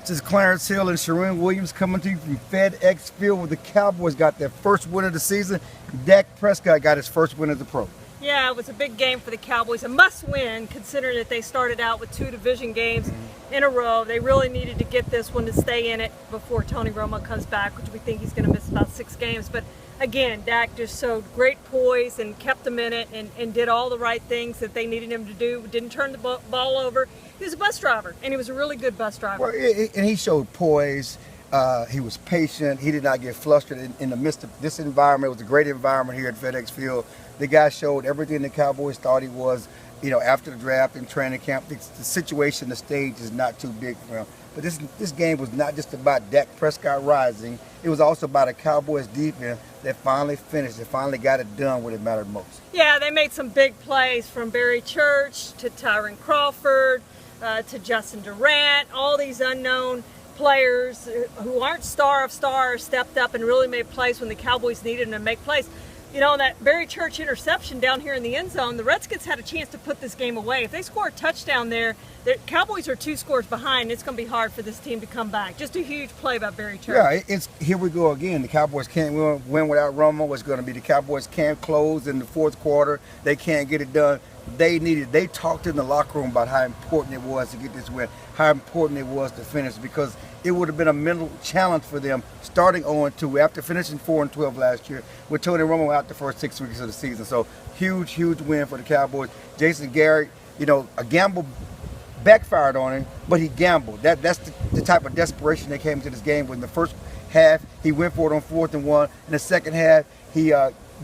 This is Clarence Hill and Charean Williams coming to you from FedEx Field, where the Cowboys got their first win of the season. Dak Prescott got his first win as a pro. Yeah, it was a big game for the Cowboys, a must-win considering that they started out with 2 division games in a row. They really needed to get this one to stay in it before Tony Romo comes back, which we think he's going to miss about 6 games. But again, Dak just showed great poise and kept them in it and did all the right things that they needed him to do. Didn't turn the ball over. He was a bus driver, and he was a really good bus driver. Well, and he showed poise. He was patient. He did not get flustered in the midst of this environment. It was a great environment here at FedEx Field. The guy showed everything the Cowboys thought he was. You know, after the draft and training camp, the situation, the stage is not too big for him. But this game was not just about Dak Prescott rising. It was also about a Cowboys defense that finally finished. They finally got it done when it mattered most. Yeah, they made some big plays from Barry Church to Tyron Crawford to Justin Durant. All these unknown players who aren't star of stars stepped up and really made plays when the Cowboys needed them to make plays. You know, that Barry Church interception down here in the end zone, the Redskins had a chance to put this game away. If they score a touchdown there, the Cowboys are 2 scores behind. It's going to be hard for this team to come back. Just a huge play by Barry Church. Yeah, it's here we go again. The Cowboys can't win without Romo. It's going to be the Cowboys can't close in the fourth quarter. They can't get it done. They talked in the locker room about how important it was to get this win, how important it was to finish, because it would have been a mental challenge for them starting 0-2 after finishing 4-12 last year with Tony Romo out the first 6 weeks of the season. So huge win for the Cowboys. Jason Garrett, you know, a gamble backfired on him, but he gambled. That's the type of desperation that came into this game. When the first half he went for it on 4th and 1, in the second half he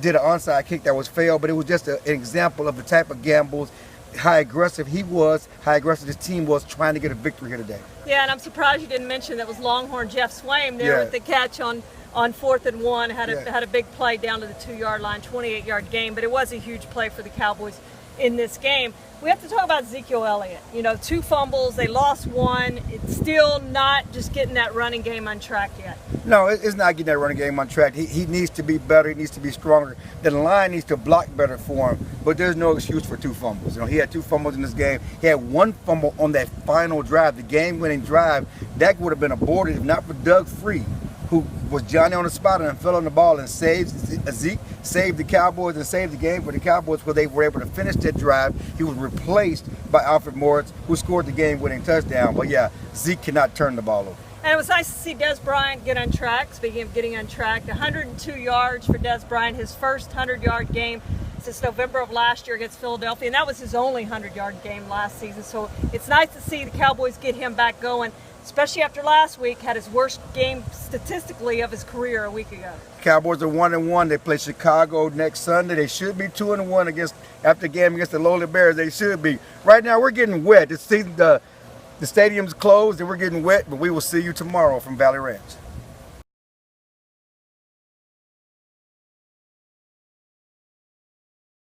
did an onside kick that was failed, but it was just an example of the type of gambles, how aggressive he was, how aggressive his team was trying to get a victory here today. Yeah, and I'm surprised you didn't mention that was Longhorn Jeff Swaim there with the catch on 4th and 1. Had a big play down to the 2-yard line, 28-yard game, but it was a huge play for the Cowboys in this game. We have to talk about Zqo Elliott. You know, 2 fumbles, they lost 1. It's still not just getting that running game on track yet. No, it's not getting that running game on track. He needs to be better. He needs to be stronger. The line needs to block better for him, but there's no excuse for 2 fumbles. You know, he had 2 fumbles in this game. He had 1 fumble on that final drive, the game-winning drive. That would have been aborted if not for Doug Free, who was Johnny on the spot and fell on the ball and saved Zeke, saved the Cowboys and saved the game for the Cowboys, where they were able to finish that drive. He was replaced by Alfred Morris, who scored the game-winning touchdown. But yeah, Zeke cannot turn the ball over. And it was nice to see Dez Bryant get on track. Speaking of getting on track, 102 yards for Dez Bryant, his first 100-yard game since November of last year against Philadelphia, and that was his only 100-yard game last season. So it's nice to see the Cowboys get him back going, especially after last week had his worst game statistically of his career a week ago. Cowboys are 1-1. They play Chicago next Sunday. They should be 2-1 after the game against the Lowly Bears. They should be. Right now we're getting wet. This season, the stadium's closed and we're getting wet, but we will see you tomorrow from Valley Ranch.